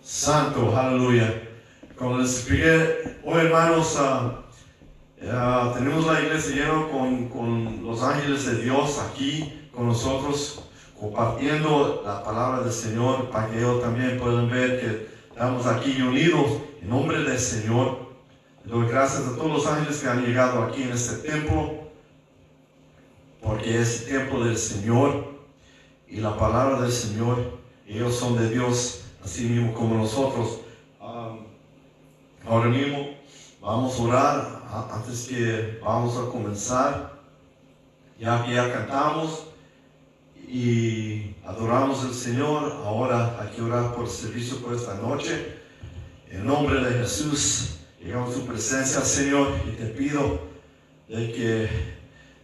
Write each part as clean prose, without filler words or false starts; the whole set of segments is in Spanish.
Santo, aleluya. Como les expliqué hoy, hermanos, tenemos la iglesia llena con los ángeles de Dios aquí con nosotros, compartiendo la palabra del Señor, para que ellos también puedan ver que estamos aquí unidos en nombre del Señor. Doy gracias a todos los ángeles que han llegado aquí en este templo, porque es el templo del Señor y la palabra del Señor. Ellos son de Dios, así mismo como nosotros. Ahora mismo vamos a orar antes que vamos a comenzar, ya que ya cantamos y adoramos al Señor. Ahora hay que orar por el servicio por esta noche. En nombre de Jesús, llegamos a tu presencia, Señor, y te pido de que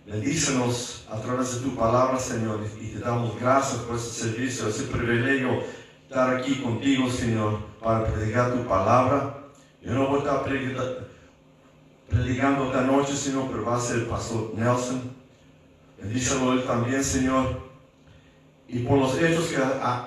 bendícenos a través de tu palabra, Señor, y te damos gracias por este servicio, ese privilegio estar aquí contigo, Señor, para predicar tu palabra. Yo no voy a estar predicando esta noche, Señor, pero va a ser el pastor Nelson. Bendícelo él también, Señor. Y por los hechos que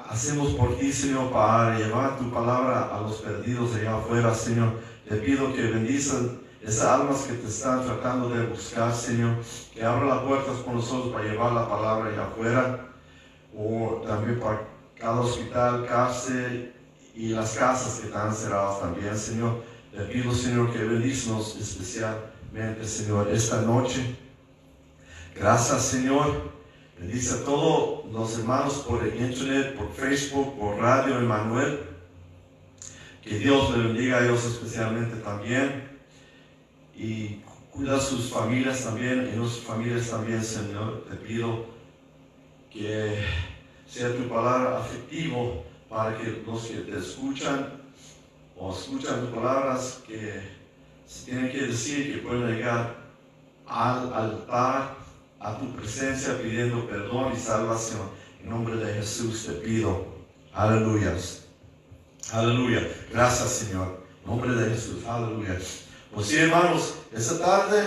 hacemos por ti, Señor, para llevar tu palabra a los perdidos allá afuera, Señor, te pido que bendices esas almas que te están tratando de buscar, Señor, que abra las puertas por nosotros para llevar la palabra allá afuera, o también para cada hospital, cárcel y las casas que están cerradas también, Señor. Te pido, Señor, que bendícenos especialmente, Señor, esta noche. Gracias, Señor. Bendice a todos los hermanos por el internet, por Facebook, por Radio Emmanuel. Que Dios les bendiga a ellos especialmente también. Y cuida a sus familias también, y nuestras familias también, Señor. Te pido que sea tu palabra afectivo para que los que te escuchan o escuchan tus palabras que se tienen que decir, que pueden llegar al altar, a tu presencia, pidiendo perdón y salvación. En nombre de Jesús te pido. Aleluya. Aleluya. Gracias, Señor. En nombre de Jesús. Aleluya. Pues sí, hermanos, esta tarde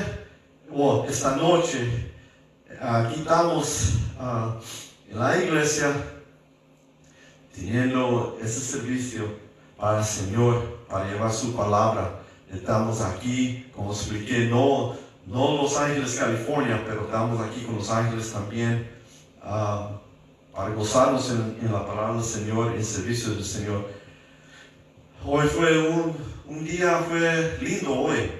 o esta noche aquí estamos en la iglesia teniendo ese servicio para el Señor, para llevar su palabra. Estamos aquí, como expliqué, no Los Ángeles, California, pero estamos aquí con Los Ángeles también para gozarnos en la palabra del Señor, en servicio del Señor. Hoy fue un día, fue lindo hoy.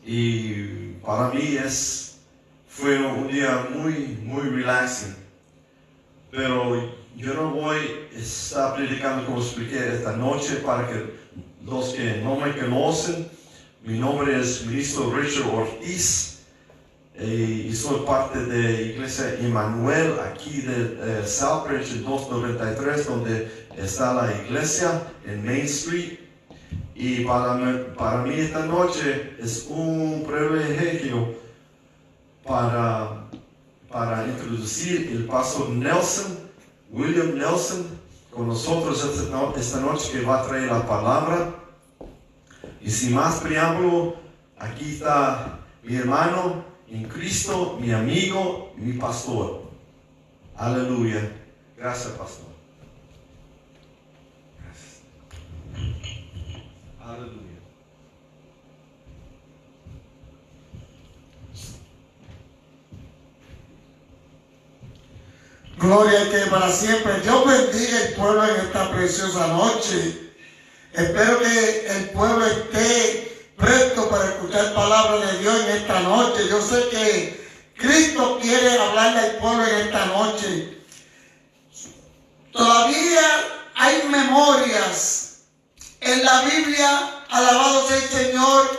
Y para mí fue un día muy relaxing. Pero yo no voy a estar predicando como expliqué esta noche para que los que no me conocen. Mi nombre es Ministro Richard Ortiz y soy parte de Iglesia Emmanuel aquí de Southbridge en 293, donde está la iglesia en Main Street. Y para mí esta noche es un privilegio para introducir el pastor William Nelson, con nosotros esta noche, que va a traer la palabra. Y sin más preámbulo, aquí está mi hermano en Cristo, mi amigo, mi pastor. Aleluya. Gracias, pastor. Gracias. Aleluya. Gloria a que para siempre. Dios bendiga el pueblo en esta preciosa noche. Espero que el pueblo esté presto para escuchar palabras de Dios en esta noche. Yo sé que Cristo quiere hablarle al pueblo en esta noche. Todavía hay memorias en la Biblia, alabado sea el Señor.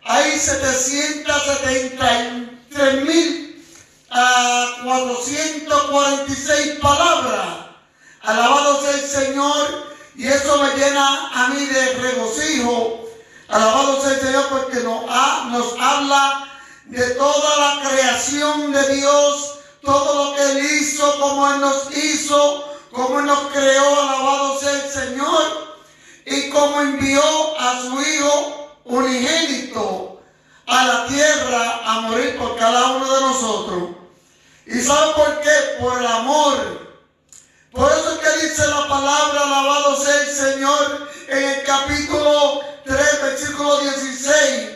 Hay 773,446 palabras. Alabado sea el Señor. Y eso me llena a mí de regocijo. Alabado sea el Señor, porque nos habla de toda la creación de Dios, todo lo que Él hizo, cómo Él nos hizo, cómo Él nos creó. Alabado sea el Señor. Y cómo envió a su Hijo unigénito a la tierra a morir por cada uno de nosotros. ¿Y sabe por qué? Por el amor. Por eso es que dice la palabra palabra, alabado sea el Señor, en el capítulo 3, versículo 16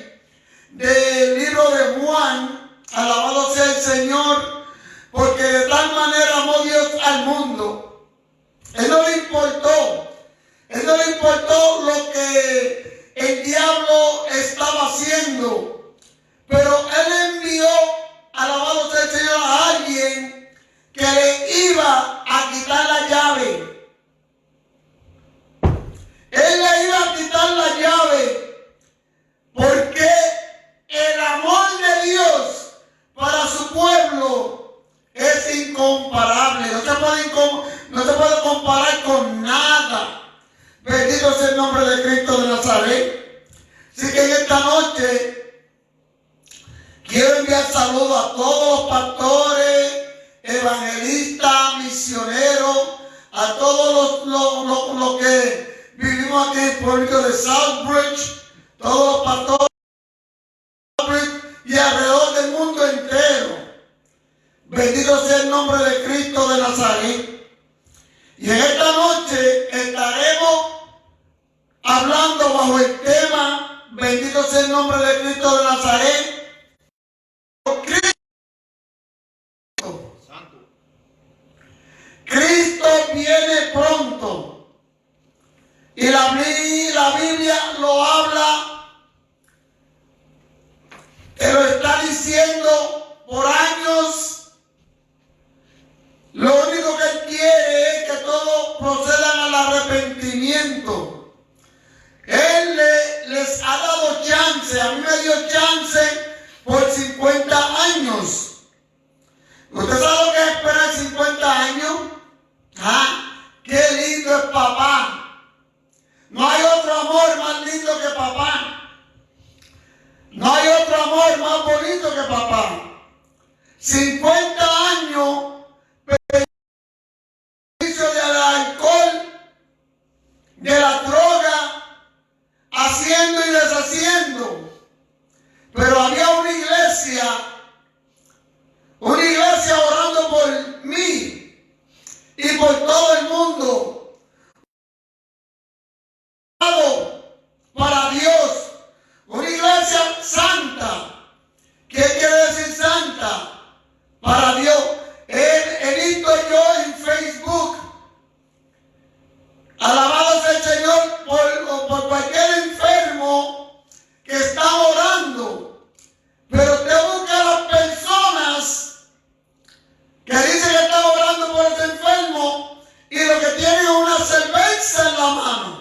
del libro de Juan. Alabado sea el Señor, porque de tal manera amó Dios al mundo. Él no le importó lo que el diablo estaba haciendo, pero Él envió, alabado sea el Señor, a alguien que le iba a quitar la llave. Él le iba a quitar la llave porque el amor de Dios para su pueblo es incomparable. No se puede comparar con nada. Bendito sea el nombre de Cristo de Nazaret. Así que en esta noche quiero enviar saludos a todos los pastores, evangelistas, misioneros, a todos los que vivimos aquí en el pueblo de Southbridge, todos los pastores y alrededor del mundo entero. Bendito sea el nombre de Cristo de Nazaret. Y en esta noche estaremos hablando bajo el tema, bendito sea el nombre de Cristo de Nazaret. Cristo viene pronto. Y la Biblia lo habla, que lo está diciendo por años. Lo único que Él quiere es que todos procedan al arrepentimiento. Él les ha dado chance. A mí me dio chance por 50 años. ¿Usted sabe lo que es esperar 50 años? ¿Ah? ¡Qué lindo es papá! No hay otro amor más lindo que papá. No hay otro amor más bonito que papá. 50 años del alcohol, de la droga, haciendo y deshaciendo. Pero había una iglesia orando por mí y por todo el mundo. Para Dios, una iglesia santa. ¿Qué quiere decir santa? Para Dios. He visto yo en Facebook, alabado sea el Señor, por cualquier enfermo que está orando. Pero usted busca a las personas que dicen que están orando por ese enfermo y lo que tienen es una cerveza en la mano.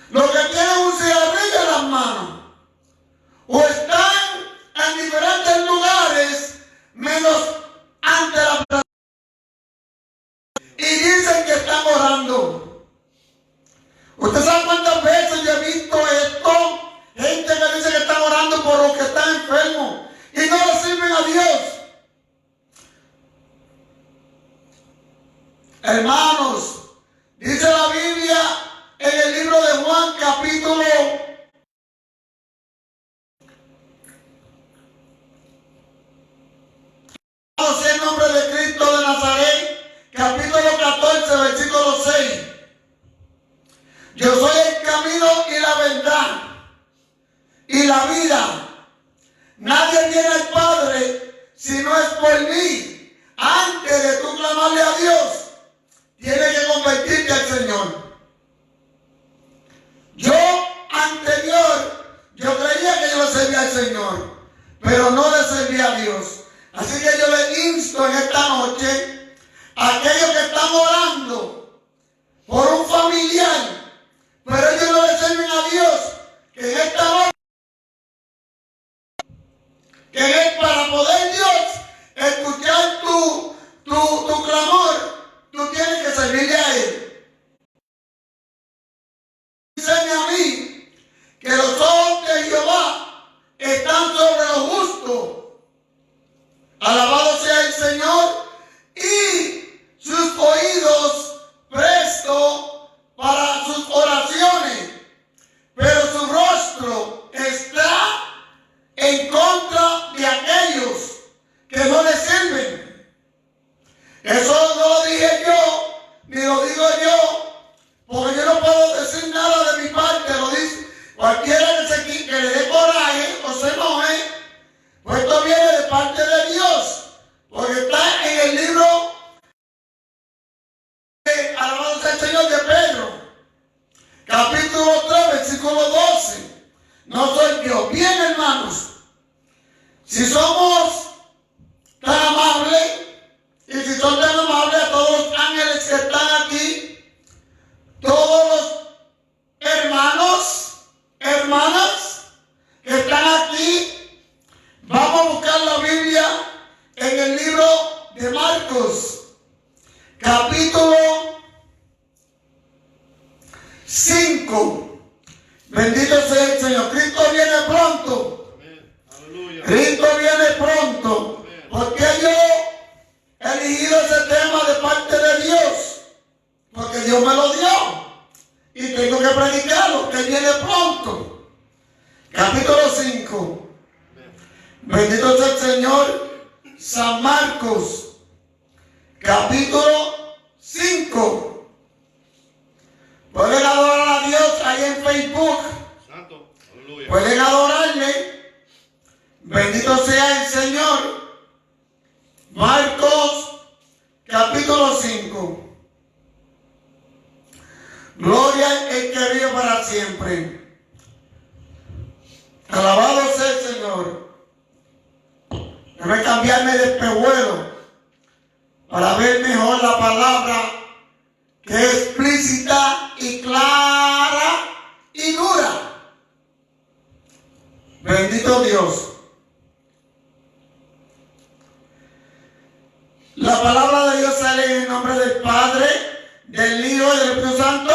Lo que tienen es un cigarrillo en las manos. O están en diferentes lugares menos ante la presencia y dicen que están orando. ¿Usted sabe cuántas veces yo he visto esto? Gente que dice que están orando por los que están enfermos y no le sirven a Dios. Hermanos, dice la Biblia en el libro de Juan, capítulo 14, en nombre de Cristo de Nazaret, capítulo 14, versículo 6. Yo soy el camino y la verdad y la vida. Nadie viene al Padre si no es por mí. Antes de tú clamarle a Dios, tienes que convertirte al Señor. Yo creía que yo le servía al Señor, pero no le servía a Dios. Así que yo le insto en esta noche a aquellos que están orando por un familiar, pero ellos no le sirven a Dios, que en esta noche, que es para poder Dios escuchar tu clamor, tú tienes que servirle a Él. Enseña a mí que los ojos de Jehová están sobre los justos. Alabado sea el Señor. Y Si somos tan amables, y si son tan amables a todos los ángeles que están aquí, todos los hermanas que están aquí, vamos a buscar la Biblia en el libro de Marcos, capítulo 5. Bendito sea el Señor. Cristo viene pronto. Aleluya. Cristo viene pronto. ¿Por qué yo he elegido ese tema de parte de Dios? Porque Dios me lo dio. Y tengo que predicarlo, que viene pronto. Capítulo 5. Bendito sea el Señor. San Marcos, capítulo 5. Pueden adorar a Dios ahí en Facebook. Santo. Aleluya. Pueden adorarle. Bendito sea el Señor. Marcos, capítulo 5. Gloria al que vive para siempre. Alabado sea el Señor. Debe cambiarme de espejuelo para ver mejor la palabra, que es explícita y clara y dura. Bendito Dios. La palabra de Dios sale en el nombre del Padre, del Hijo y del Espíritu Santo.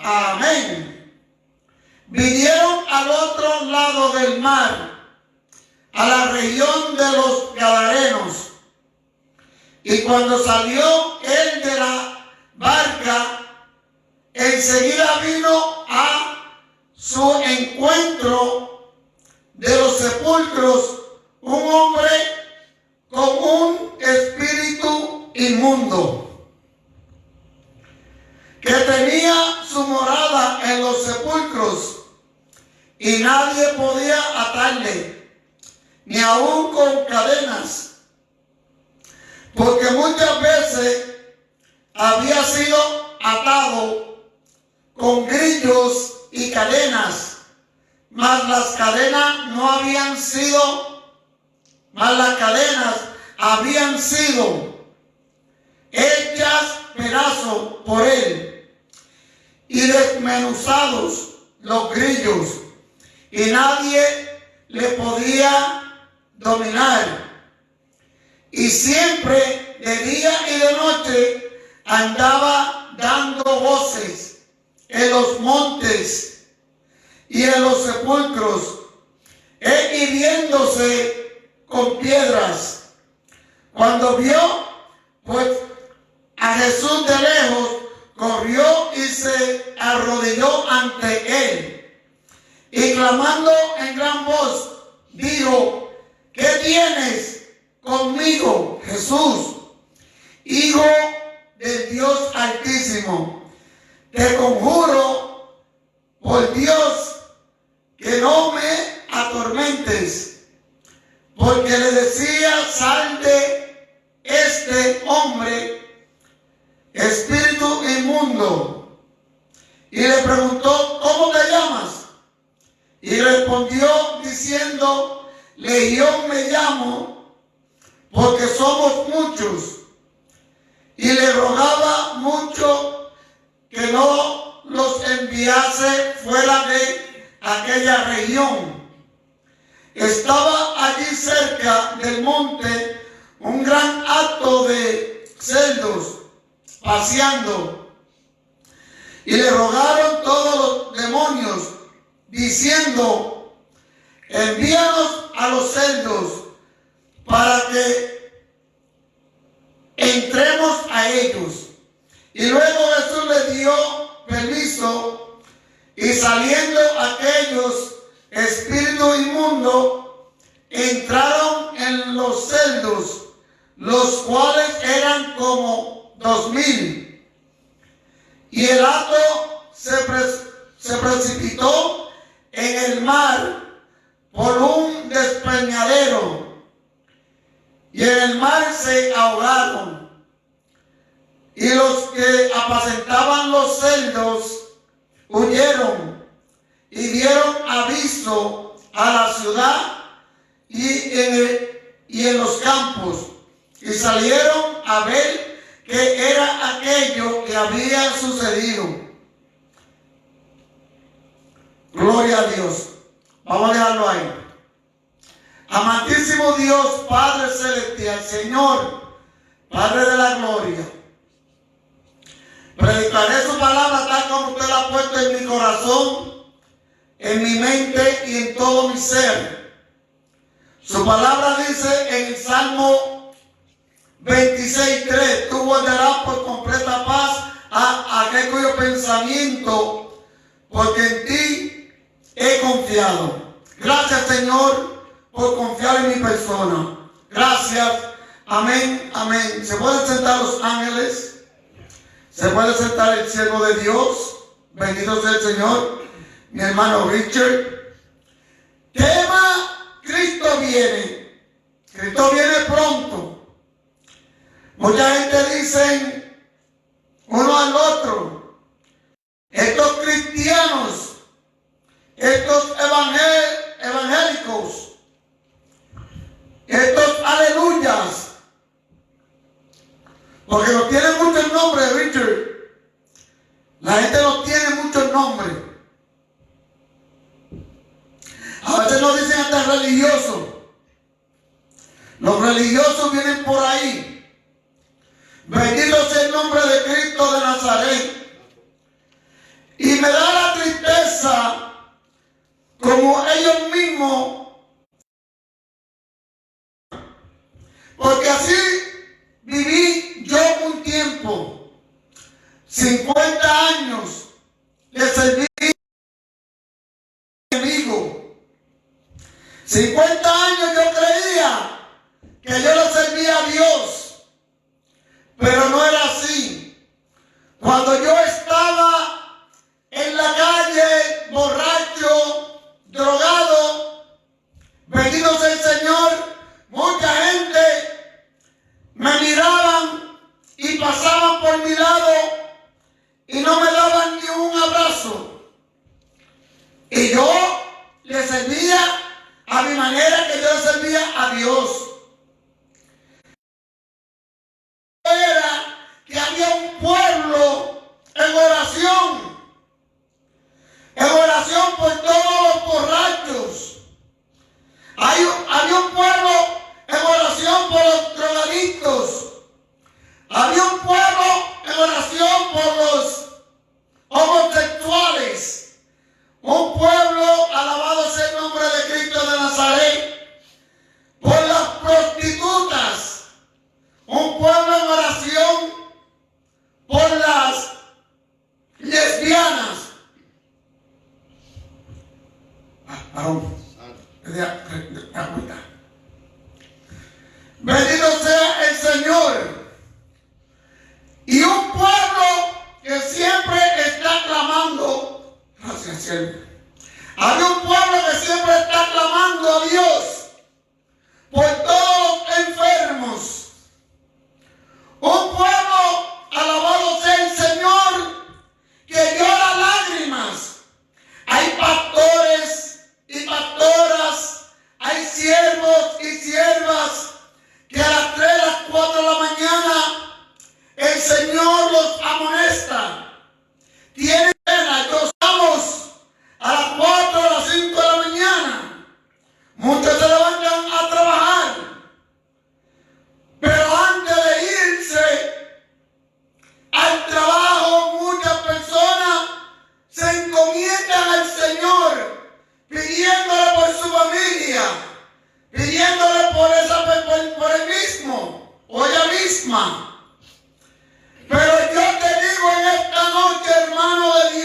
Amén. Vinieron al otro lado del mar, a la región de los Gadarenos. Y cuando salió él de la barca, enseguida vino a su encuentro de los sepulcros un hombre con un espíritu inmundo, que tenía su morada en los sepulcros, y nadie podía atarle, ni aun con cadenas, porque muchas veces había sido atado con grillos y cadenas, mas las cadenas habían sido hechas pedazos por él, y desmenuzados los grillos, y nadie le podía dominar. Y siempre de día y de noche andaba dando voces en los montes y en los sepulcros, hiriéndose con piedras. Cuando vio pues a Jesús de lejos, corrió y se arrodilló ante él, y clamando en gran voz, dijo: ¿qué tienes conmigo, Jesús, Hijo del Dios Altísimo? Te conjuro por Dios que no me atormentes. Porque le decía: sal de este hombre, espíritu inmundo. Y le preguntó: ¿cómo te llamas? Y respondió diciendo: Legión me llamo, porque somos muchos. Y le rogaba mucho que no los enviase fuera de aquella región. Estaba allí cerca del monte un gran hato de cerdos paseando, y le rogaron todos los demonios, diciendo: envíanos a los cerdos para que entremos a ellos. Y luego Jesús les dio permiso, y saliendo aquellos espíritus inmundos, entraron en los cerdos, los cuales eran como 2000. Y el hato se precipitó en el mar por un despeñadero, y en el mar se ahogaron. Y los que apacentaban los cerdos huyeron y dieron aviso a la ciudad y en los campos, y salieron a ver qué era aquello que había sucedido. Gloria a Dios. Vamos a dejarlo ahí. Amantísimo Dios, Padre Celestial, Señor, Padre de la gloria, predicaré su palabra tal como usted la ha puesto en mi corazón, en mi mente y en todo mi ser. Su palabra dice en el Salmo 26:3, tú guardarás por completa paz a aquel cuyo pensamiento, porque en ti he confiado. Gracias, Señor, por confiar en mi persona. Gracias. Amén, amén. ¿Se pueden sentar los ángeles? ¿Se puede sentar el siervo de Dios? Bendito sea el Señor. Mi hermano Richard. Tema: Cristo viene. Cristo viene pronto. Mucha gente dice uno al otro: estos cristianos, estos evangélicos, estos aleluyas, porque no tienen muchos nombres, Richard. La gente no tiene muchos nombres. A veces nos dicen hasta religiosos. Los religiosos vienen por ahí. Bendito sea el nombre de Cristo de Nazaret. Y me da la tristeza como ellos mismos, porque así viví yo un tiempo, 50 años, le serví enemigo. 50 años yo creía que yo le servía a Dios, pero no era así. Cuando yo estaba en la calle, borracho, drogado, bendito sea el Señor, mucha gente me miraban y pasaban por mi lado y no me daban ni un abrazo. Y yo le servía a mi manera, que yo le servía a Dios. Era que había un pueblo en oración por todos los borrachos. Había un pueblo en oración por los drogadictos. Había un pueblo en oración por los homosexuales. Un pueblo, alabado sea el nombre de Cristo de Nazaret, por las prostitutas. Un pueblo en oración por las lesbianas. Bendito sea el Señor. Y un pueblo que siempre está clamando. Gracias, Señor. Hay un pueblo que siempre está clamando a Dios por todos los enfermos. Un pueblo, alabado sea el Señor, que llora lágrimas. Hay pastores y pastoras, hay siervos y siervas que a las 3, a las 4 de la mañana el Señor los amonesta. Tienen pena, gozamos a las 4, a las 5 de la mañana. Muchos se levantan a trabajar, pero antes de irse al trabajo, muchas personas se encomiendan al Señor, pidiéndole por su familia, pidiéndole por él mismo o ella misma. Pero yo te digo en esta noche, hermano de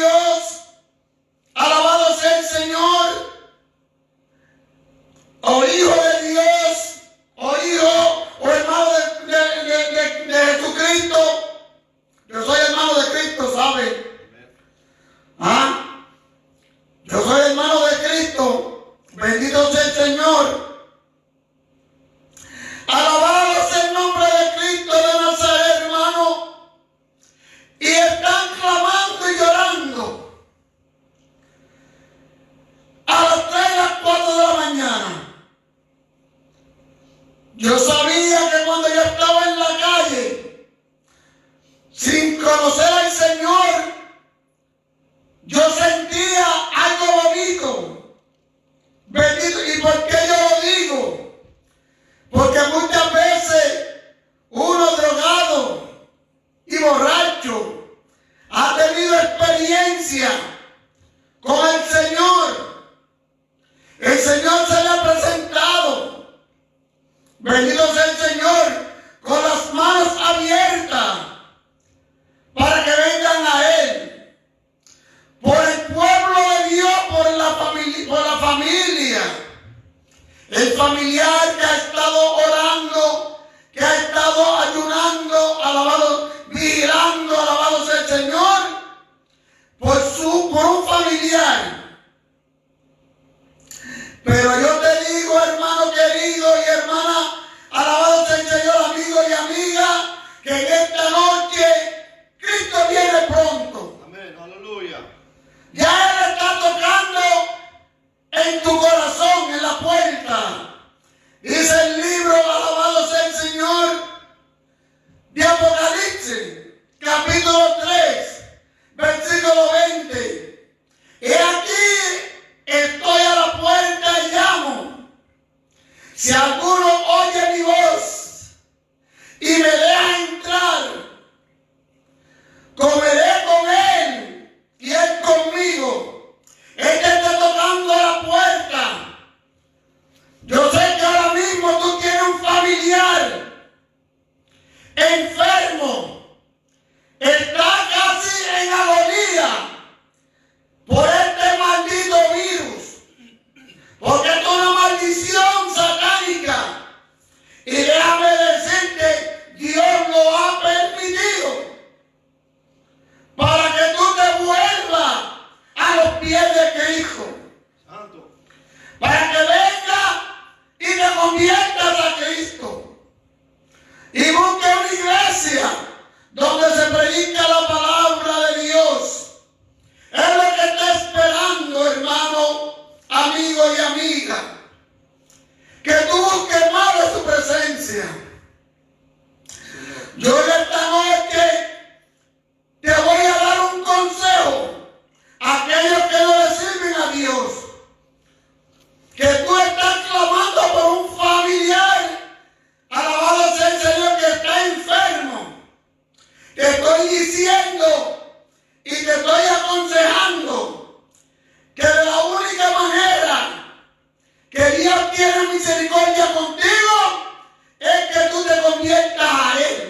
conocer al Señor, yo sentía algo bonito. Bendito. ¿Y por qué yo lo digo? Porque muchas veces uno drogado y borracho ha tenido experiencia con el Señor. El Señor se le ha presentado. Bendito sea el Señor, con las manos abiertas para que vengan a Él. Por el pueblo de Dios, por la familia. El familiar que ha estado orando, que ha estado ayunando, alabado, vigilando, alabado sea el Señor, por un familiar. Pero yo te digo, hermano querido y hermana, alabado sea el Señor, amigo y amiga, que en esta noche Cristo viene pronto. Amén, aleluya. Ya Él está tocando en tu corazón, en la puerta. Dice el libro, alabado sea el Señor, de Apocalipsis, capítulo 3, versículo 20. He aquí, estoy a la puerta y llamo. Si alguno oye mi voz y me deja entrar, comeré con él y él conmigo. Él te está tocando a la puerta. Yo sé que ahora mismo tú tienes un familiar enfermo, está casi en agonía por este maldito virus, porque esto es una maldición satánica. Y déjame decirte, Dios lo ha permitido para que tú te vuelvas a los pies de Cristo, Santo. para que venga y te conviertas a Cristo y busque una iglesia donde se predica la palabra de Dios. Es lo que está esperando, hermano, amigo y amiga, que tú busques más de su presencia. Yo en esta noche te voy a dar un consejo a aquellos que no le sirven a Dios, que tú estás clamando por un familiar, alabado sea el Señor, que está enfermo. Te estoy diciendo y te estoy aconsejando que de la única manera que Dios tiene misericordia contigo es que tú te conviertas a Él.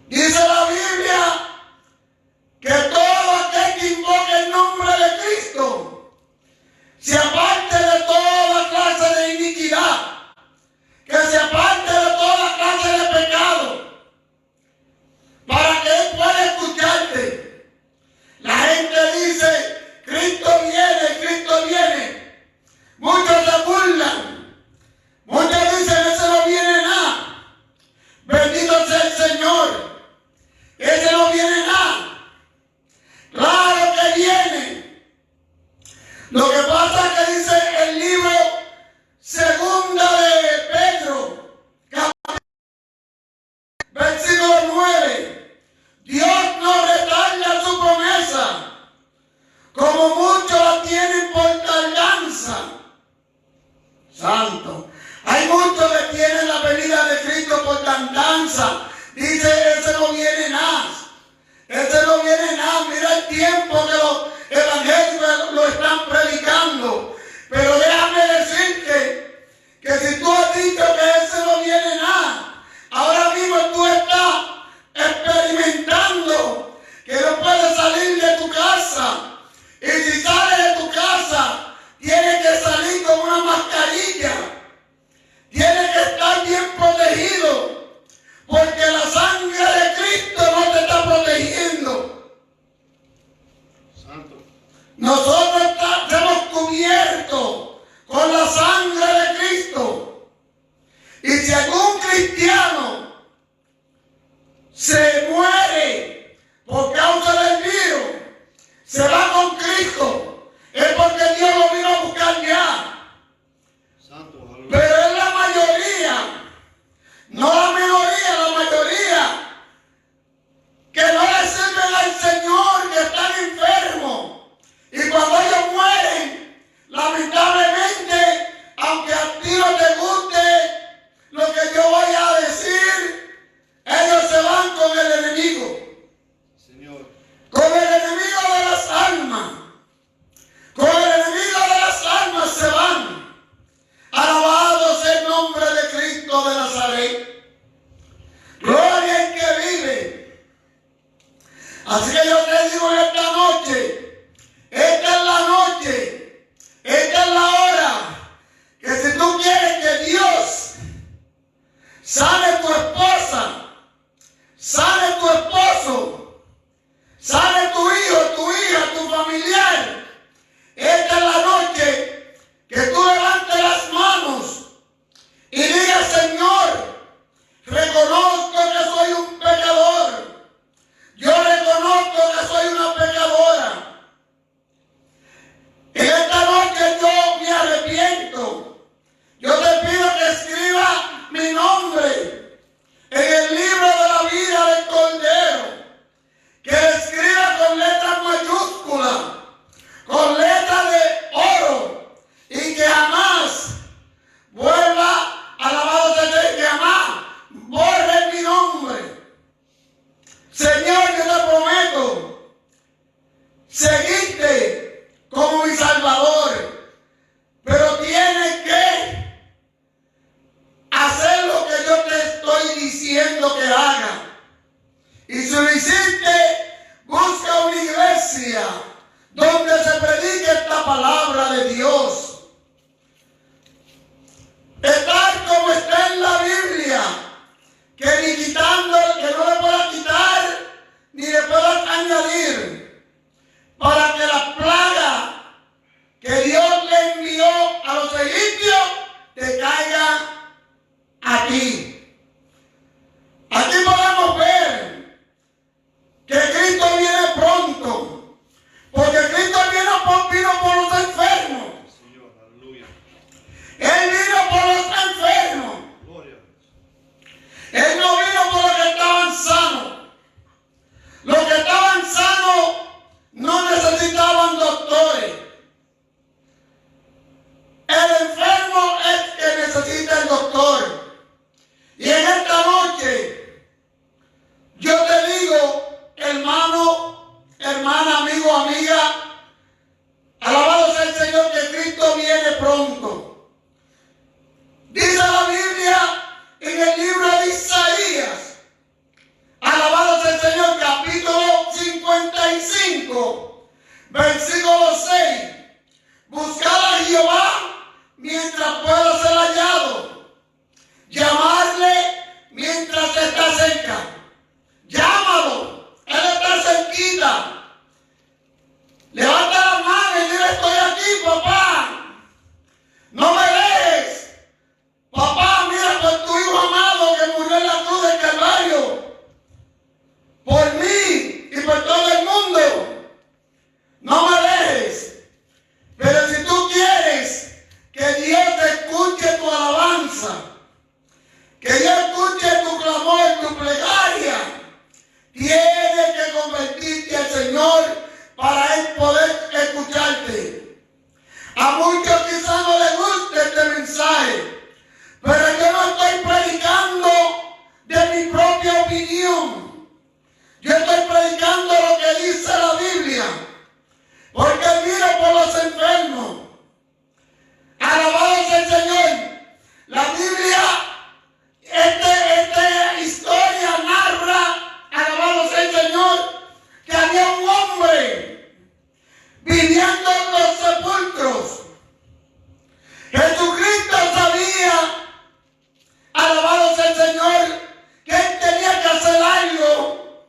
Dice la Biblia que todo aquel que invoque el nombre de Cristo se aparte de toda clase de iniquidad, que se aparte de toda clase de pecado, para que Él pueda escucharte. La gente dice, Cristo viene. Muchos se burlan. Muchos dicen, ese no viene nada. Bendito sea el Señor. Ese no viene nada. Claro que viene. Lo que pasa es que dice el libro segunda de Pedro, versículo 9. Dios no retarda su promesa, como muchos la tienen por tardanza. Santo. Hay muchos que tienen la venida de Cristo por tardanza. Dice, ese no viene nada. Ese no viene nada. Mira el tiempo que los evangélicos lo están predicando. Pero déjame decirte que si tú has dicho que ese no viene nada, ahora mismo tú estás experimentando que no puedes salir de tu casa. Y si sales de tu casa, tienes que salir con una mascarilla. Tienes que estar bien protegido, porque la sangre de Cristo no te está protegiendo. Santo. Nosotros estamos cubiertos con la sangre de Cristo. Y si algún cristiano se muere por causa del virus, se va con Cristo, es porque Dios lo vino a buscar ya. Santo, aleluya. Pero es la mayoría, no la minoría, la mayoría Así que yo te digo en esta noche, esta es la noche, esta es la hora, que si tú quieres que Dios sane tu esposa, sane tu esposo, sane tu hijo, tu hija, tu familiar, esta es la noche que tú levantes las manos y digas: Señor, reconozco que soy un pecador. Yo reconozco que soy una pecadora. En esta noche yo me arrepiento. Yo te pido que escriba mi nombre en el libro de la vida del Cordero. Que escriba con letras mayúsculas, con letras de oro, y que jamás vuelva, alabado sea Dios, que jamás borre mi nombre. Señor, yo te prometo seguirte como mi Salvador, pero tienes que hacer lo que yo te estoy diciendo que haga. Y si lo hiciste, busca una iglesia donde se predique esta palabra de Dios. Estar como está en la Biblia, que ni quitando, que no le puedas quitar ni le puedas añadir, para que la plaga que Dios le envió a los egipcios te caiga a ti. Aquí podemos ver que Cristo viene pronto, porque Cristo vino por los enfermos. Señor, aleluya. Él vino por los enfermos. Gloria. Él no vino por los que estaban sanos. Los que estaban sanos no necesitaban doctores. El enfermo es que necesita el doctor. Y en esta noche yo te digo, hermano, hermana, amigo, amiga, alabado sea el Señor, que Cristo viene pronto. Dice la Biblia en el libro de Isaías, alabado sea el Señor, capítulo 55, versículo 6. Buscad a Jehová mientras pueda ser hallado. Llamarle mientras está cerca. Llámalo, Él está cerquita. Levanta la mano y dile: estoy aquí, papá. No me dejes. Papá, mira por tu hijo amado que murió en la cruz del Calvario. Por mí y por todo el mundo. No me dejes. Pero si tú quieres que Dios escuche tu alabanza, que Dios escuche tu clamor, tu plegaria, tienes que convertirte al Señor para Él poder escucharte. A muchos quizás no les guste este mensaje, pero yo no estoy predicando de mi propia opinión. Yo estoy predicando lo que dice la Biblia, porque Él vino por los enfermos. Alabado sea el Señor. La Biblia, esta historia narra, alabado sea el Señor, que había un hombre viviendo en los sepulcros. Jesucristo sabía, alabado sea el Señor, que Él tenía que hacer algo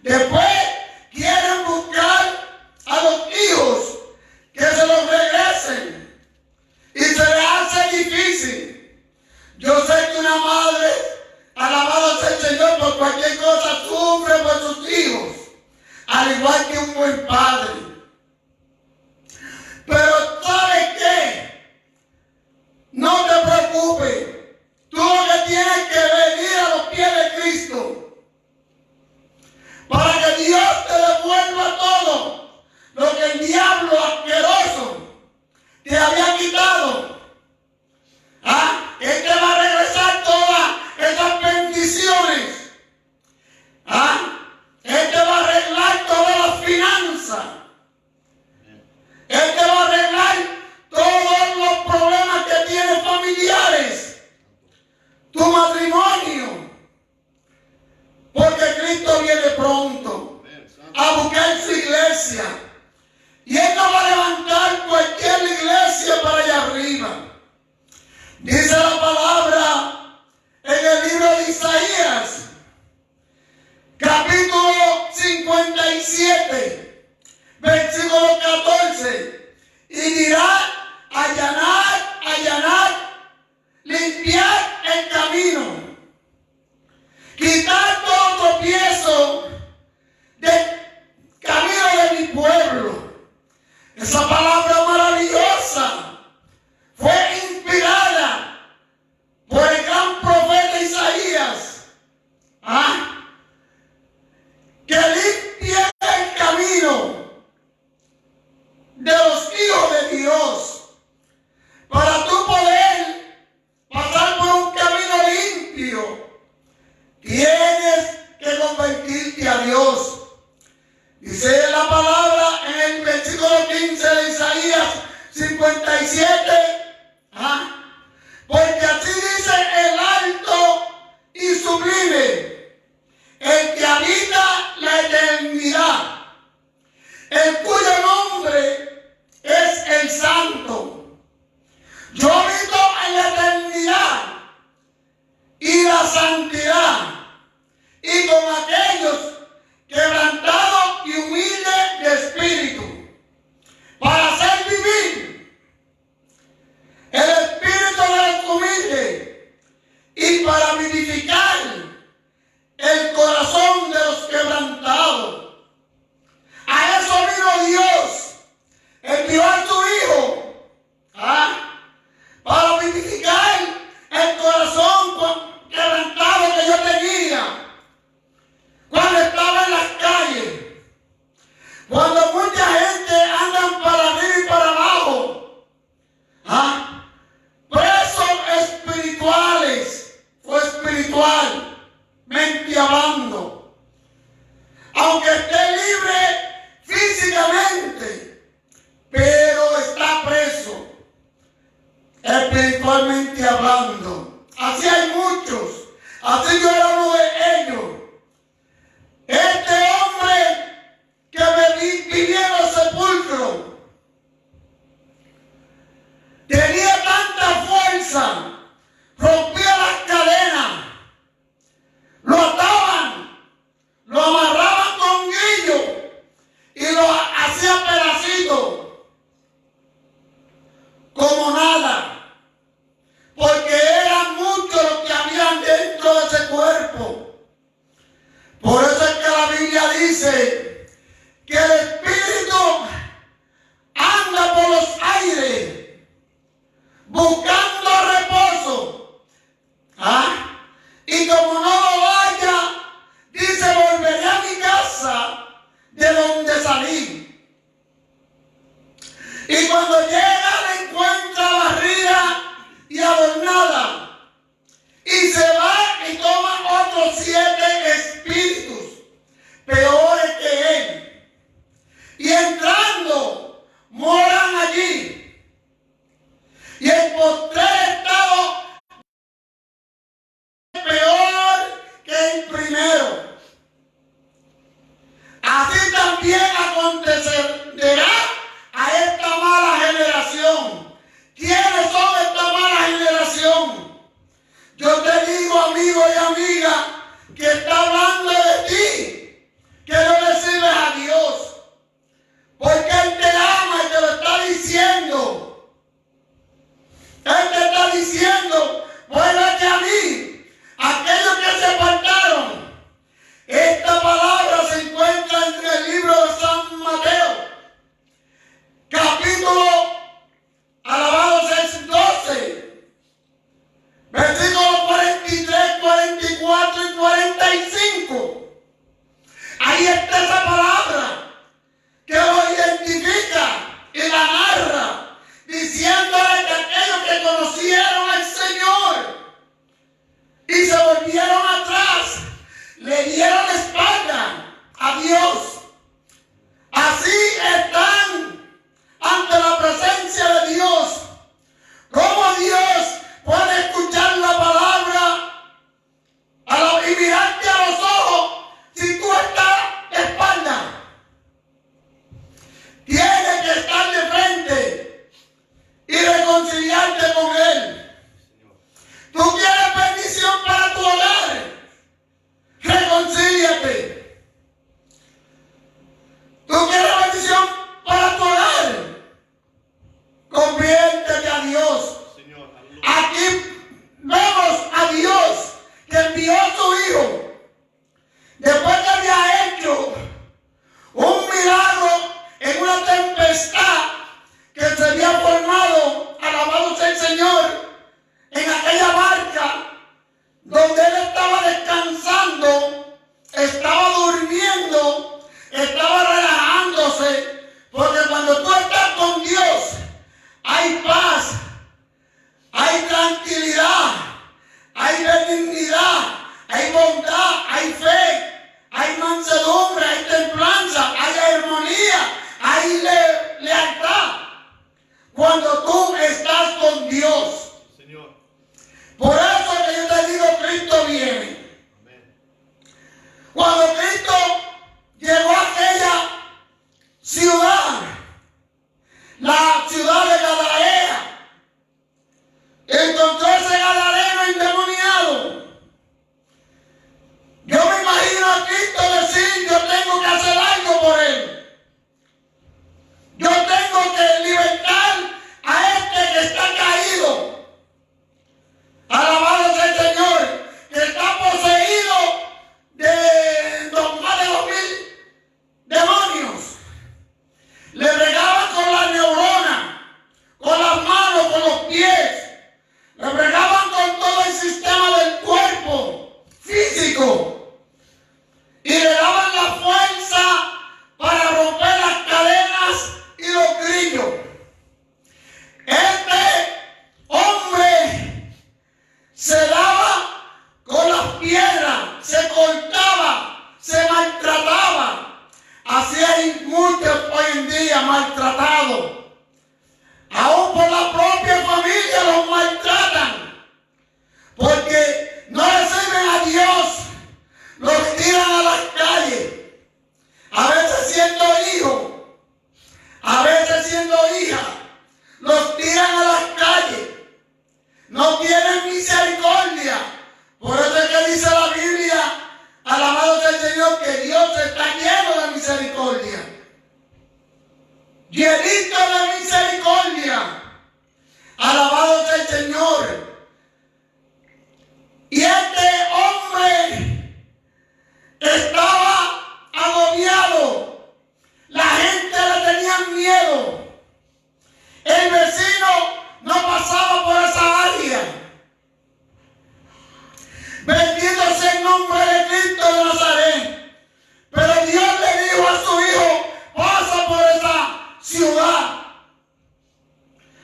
Después quieren buscar a los hijos que se los regresen y se les hace difícil. Yo sé que una madre, alabado sea el Señor, por cualquier cosa sufre por sus hijos, al igual que un buen padre. Pero ¿sabes qué? No te preocupes. Tú lo que tienes que venir a los pies de Cristo para que Dios te devuelva todo lo que el diablo asqueroso te había quitado. Él te va a regresar todas esas bendiciones. Él te va a arreglar todas las finanzas. Él te va a arreglar todos los problemas que tienes familiares, tu matrimonio, porque Cristo viene pronto a buscar su iglesia y Él no va a levantar cualquier iglesia para allá arriba. Dice la palabra en el libro de Isaías, capítulo 57, versículo 14, y dirá: allanar, allanar, limpiar el camino, quitar todo tropiezo del camino de mi pueblo. Esa palabra maravillosa fue inspirada por el gran profeta Isaías, que limpie el camino de los hijos de Dios, para tú poder pasar por un camino limpio. Tienes que convertirte a Dios. Dice la palabra en el versículo 15 de Isaías 57, porque así dice el alto y sublime, el que habita la eternidad, el cuyo nombre es el Santo. Yo habito en la eternidad y la santidad, y con aquellos quebrantados y humildes de espíritu, para hacer vivir el espíritu de los humildes y para vivificar el corazón de los quebrantados. A eso vino Dios, envió a su Hijo, para vivificar el corazón quebrantado que yo tenía cuando estaba en las calles, cuando mucha gente anda para arriba y para abajo, presos espirituales o espiritualmente hablando, aunque esté libre físicamente, pero está preso espiritualmente hablando. Así hay muchos, así yo era uno de ellos. Este hombre que vivía en los sepulcros tenía tanta fuerza, rompía las cadenas, lo ataban, lo amarraban con grillo y lo hacían pedacitos como nada, porque eran muchos los que habían dentro de ese cuerpo. Por eso es que la Biblia dice que el Espíritu anda por los aires buscando reposo. Y como no lo vaya, dice: volveré a mi casa de donde salí. Y cuando llega, la encuentra barrida y adornada, y se va y toma otros 7 espíritus peores que estaba relajándose, porque cuando tú estás con Dios, hay paz, hay tranquilidad, hay benignidad, hay bondad, hay fe, hay mansedumbre, hay templanza, hay armonía, hay lealtad. Cuando tú estás con Dios. Señor. Por eso que yo te digo, Cristo viene. Amén. Cuando Cristo llegó a aquella ciudad, la ciudad de Gadara, encontró ese gadareno endemoniado. Yo me imagino a Cristo decir, yo tengo que hacer algo por él. Yo tengo que libertar a este que está caído. Alabado sea el Señor, que está poseído de más de 2000 demonios. Le bregaban con la neurona, con las manos, con los pies. Le bregaban con todo el sistema del cuerpo físico. Y le daban la fuerza para romper las cadenas y los grillos. Este hombre se daba con las piedras, se cortaba, se maltrataba. Así hay muchos hoy en día maltratados. Aún por la propia familia los maltratan. Porque no le sirven a Dios. Los tiran a las calles. A veces siendo hijo, a veces siendo hija, los tiran a las calles. No tienen misericordia. Por eso es que dice la Biblia, alabado sea el Señor, que Dios está lleno de misericordia. Llenito de misericordia. Alabado sea el Señor. Y este hombre estaba agobiado. La gente le tenía miedo. El vecino no pasaba por esa área. Bendito sea el nombre de Cristo de Nazaret. Pero Dios le dijo a su hijo, pasa por esa ciudad.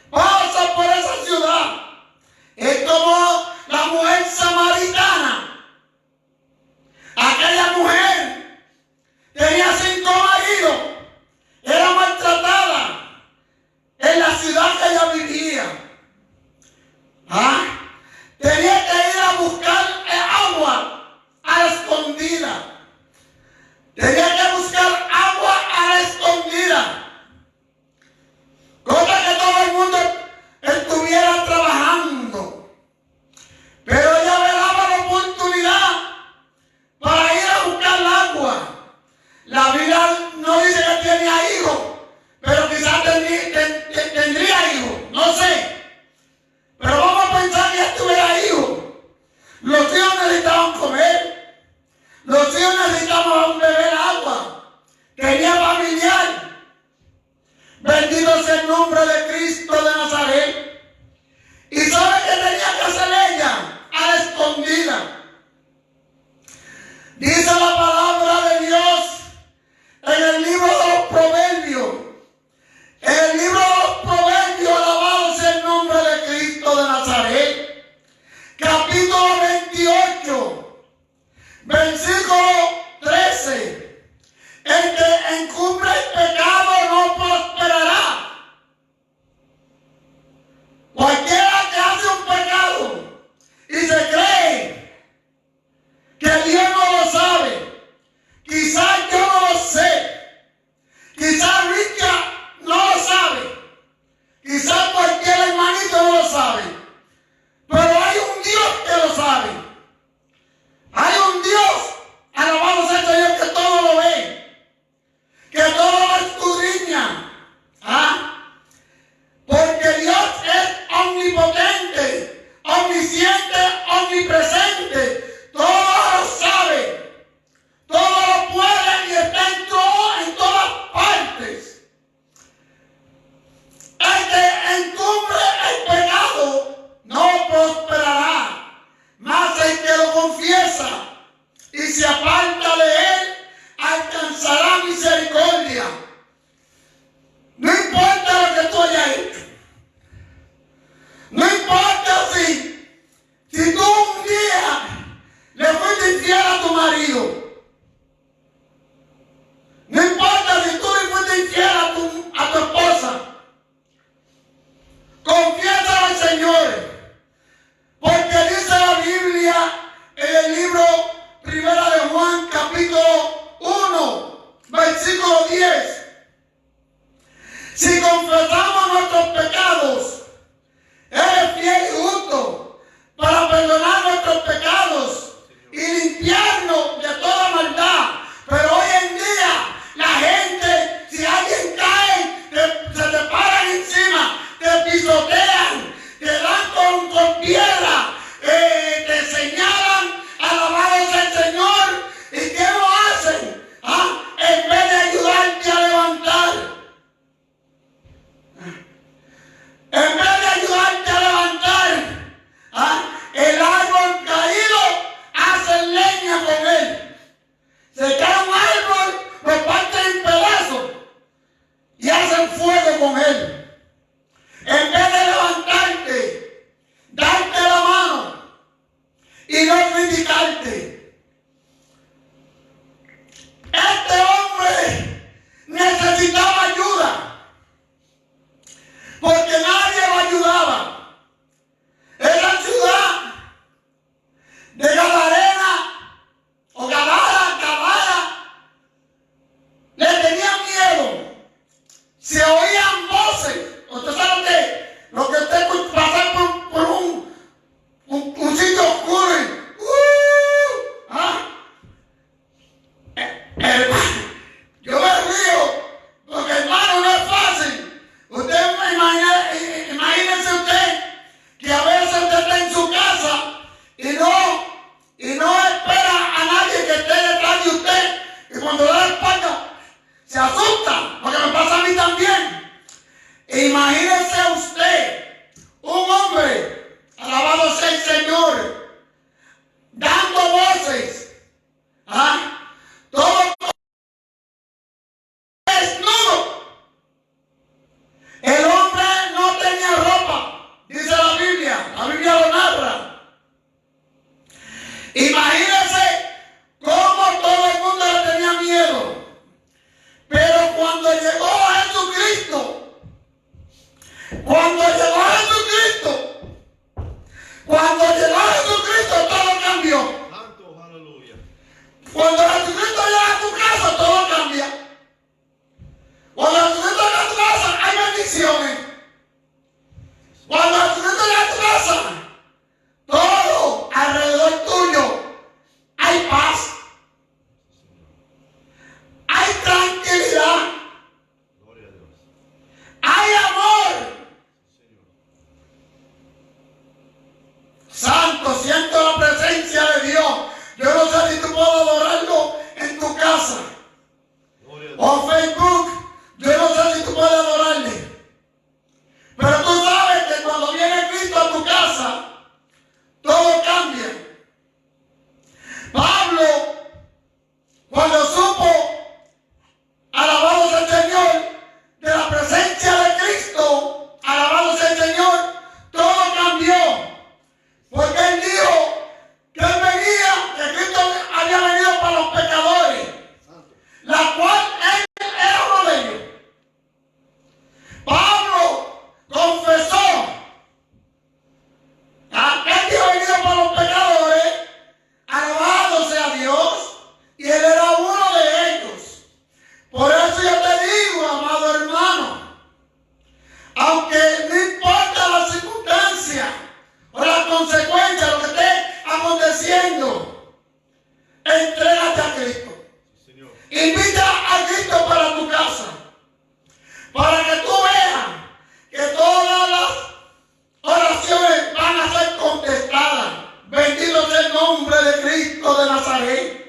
Pasa por esa ciudad. Es como la mujer samaritana. Aquella mujer tenía 5 maridos. Era maltratada en la ciudad que ella vivía. Tenía que ir a buscar agua a la escondida. Tenía que buscar agua a la escondida. Cosa que todo el mundo estuviera trabajando. Pero ella velaba la oportunidad para ir a buscar el agua. La Biblia no dice que tenía hijos, pero quizás tendría hijos, no sé. Pero vamos a pensar que ella tuviera hijos. Los hijos necesitaban comer. Los hijos necesitaban beber agua. Hermano, yo me río porque, hermano, no es fácil. Imagínese usted que a veces usted está en su casa y no espera a nadie que esté detrás de usted. Y cuando da la espalda, se asusta, porque me pasa a mí también. Imagínese usted, un hombre, alabado sea el Señor, dando voces, todo desnudo. El hombre no tenía ropa, dice la Biblia lo narra. Imagínese cómo todo el mundo le tenía miedo. Pero cuando llegó Jesucristo, todo cambió. Santo, aleluya. Cuando Jesucristo llega a tu casa, todo cambia. Cuando Jesucristo llega a tu casa, hay bendiciones. Cuando Jesucristo llega a tu casa, todo alrededor tuyo hay paz, hay tranquilidad, Gloria a Dios. hay amor. Señor. Santo, siento la presencia de Dios. Yo no sé si tú puedes adorarlo en tu casa Gloria a Dios. o Facebook. Yo no sé si tú puedes adorarle. Pero tú sabes que cuando viene Cristo a tu casa, todo cambia. Pablo, cuando supo, alabado sea el Señor, de la presencia de Cristo, alabado sea el Señor, todo cambió. Porque él dijo que él venía, que Cristo había venido para los pecadores, Santo. la cual él era uno de ellos. Pablo confesó que él había venido para los pecadores, alabado sea Dios, y él era uno de ellos. Por eso yo te digo, amado hermano, aunque no importa la circunstancia o la consecuencia, lo que esté aconteciendo, entrégate a Cristo. Sí, Señor. Invita a Cristo para tu casa, para que tú veas que todas las oraciones van a ser contestadas. Bendito sea el nombre de Cristo de Nazaret.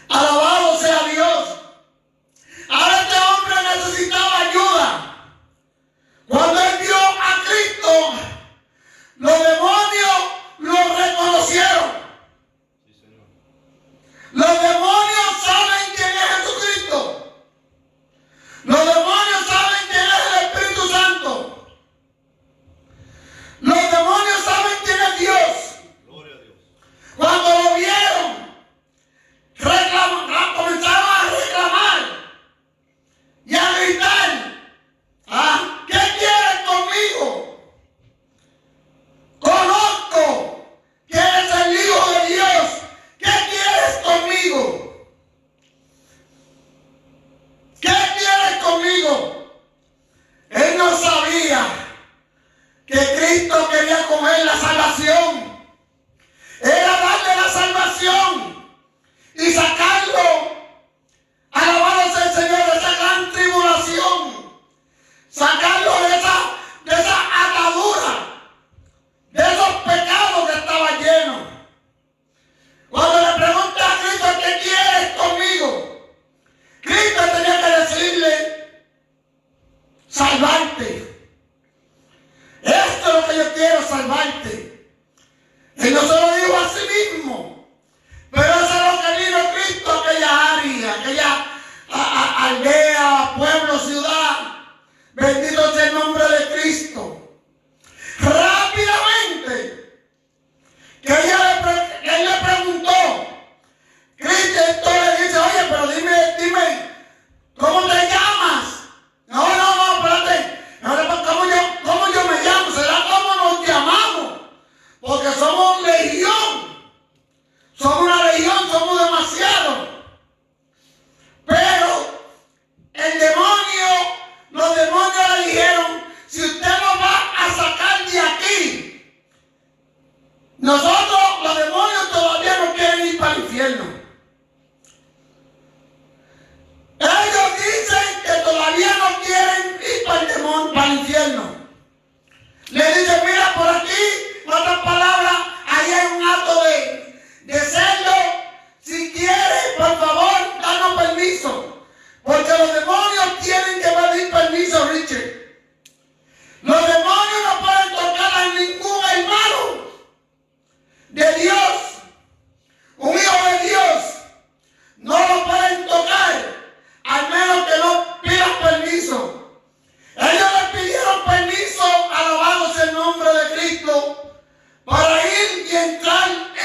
Alabado sea Dios. Ahora este hombre necesitaba ayuda. Cuando él vio a Cristo, los demonios lo reconocieron. Sí, Señor. Los demonios saben quién es Jesucristo. Los demonios saben quién es el Espíritu Santo. Los demonios saben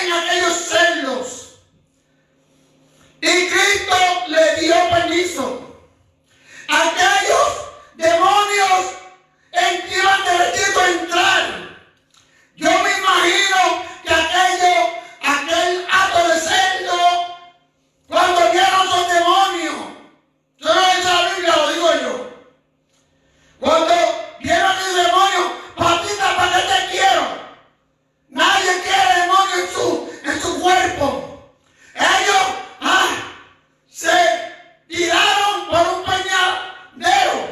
en aquellos celdos. Y Cristo le dio permiso. Aquellos demonios en que iban derechito a entrar. Yo me imagino que aquel acto de cerdo, cuando vieron esos demonios, yo no dice la Biblia, lo digo yo. Cuando vieron el demonio, patita, ¿para qué te quiero? Nadie quiere demonio en su cuerpo. Ellos se tiraron por un peñadero,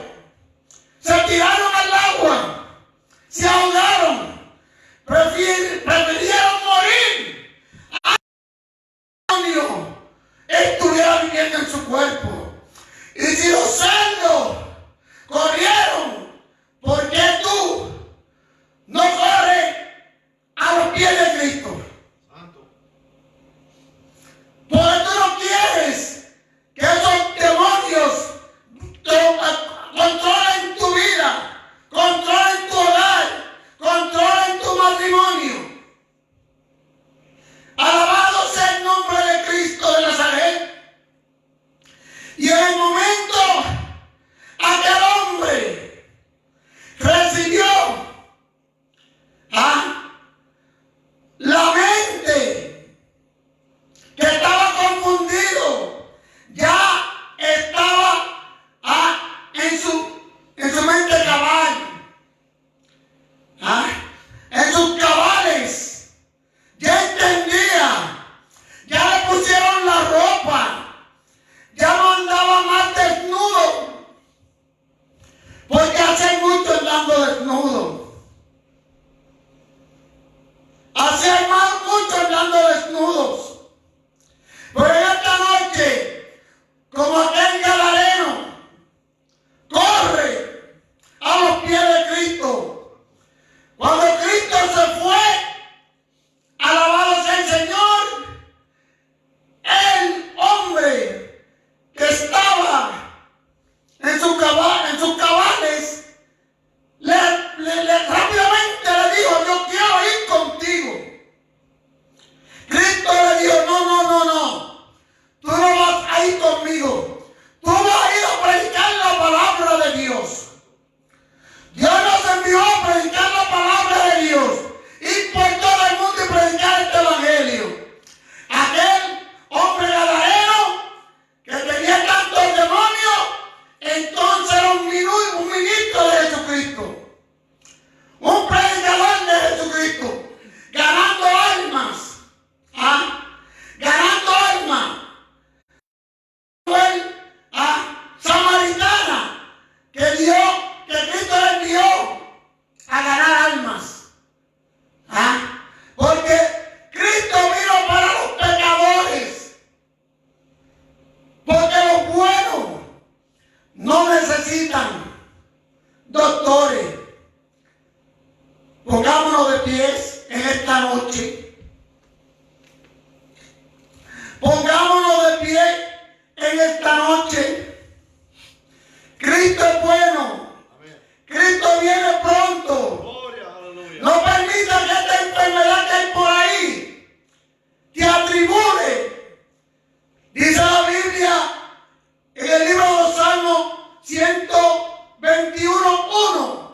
se tiraron al agua, se ahogaron, prefirieron morir a que el demonio estuviera viviendo en su cuerpo. Y si los cerdos corrieron, ¿por qué tú no corres a los pies de Cristo? Santo. Porque tú no quieres que esos demonios controlen tu vida, controlen tu hogar, controlen tu matrimonio. Alabado sea el nombre de Cristo de Nazaret. Y en el momento aquel hombre recibió la mente, que estaba confundido, ya estaba en su mente cabal, en sus cabales, ya entendía, ya le pusieron la ropa, ya no andaba más desnudo, porque hace mucho andando desnudo. Hace mucho andando desnudos. Pero en esta noche, como aquel gadareno, corre a los pies de Cristo. Cuando Cristo se fue, alabado sea el Señor, el hombre que estaba en sus cabales, rápidamente le dijo: yo quiero ir contigo. Cristo le dijo: no, tú no vas a ir conmigo, tú vas a ir a predicar la palabra de Dios. Dios nos envió a predicar la palabra de Dios, ir por todo el mundo y predicar este evangelio. Aquel hombre gadareno que tenía tantos demonios, entonces era un ministro de Jesucristo, un predicador de Jesucristo, ganando almas, ganando almas. Samaritana que Cristo le envió a ganar almas, porque Cristo vino para los pecadores, porque los buenos no necesitan doctores. Pongámonos de pies en esta noche. Pongámonos de pie en esta noche. Cristo es bueno. Amén. Cristo viene pronto. Gloria, aleluya. No permita que esta enfermedad que hay por ahí te atribule. Dice la Biblia en el libro de los Salmos 121:1.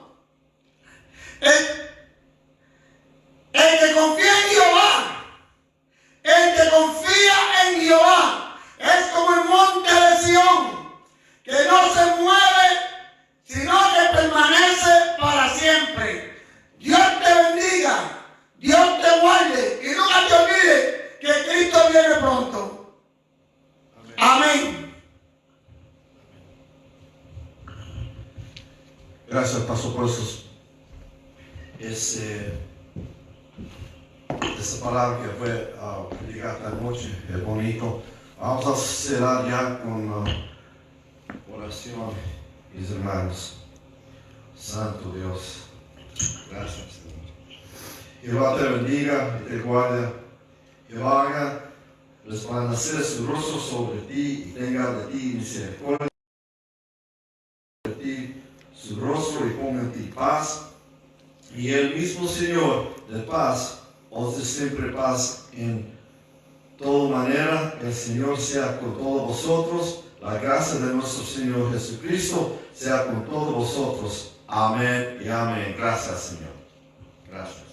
El que confía en Jehová, el que confía en Jehová, es como el monte de Sión, que no se mueve, sino que permanece para siempre. Dios te bendiga, Dios te guarde, y nunca te olvides que Cristo viene pronto. Amén. Gracias, Pastor, por esa palabra que fue predicada esta noche. Es bonito. Vamos a cerrar ya con oración, mis hermanos. Santo Dios, gracias, Señor. Jehová te bendiga y te guarde. Jehová haga resplandecer su rostro sobre ti y tenga de ti misericordia. De ti su rostro y ponga en ti paz. Y el mismo Señor de paz os dé siempre paz en toda manera. El Señor sea con todos vosotros. La gracia de nuestro Señor Jesucristo sea con todos vosotros. Amén y amén. Gracias, Señor. Gracias.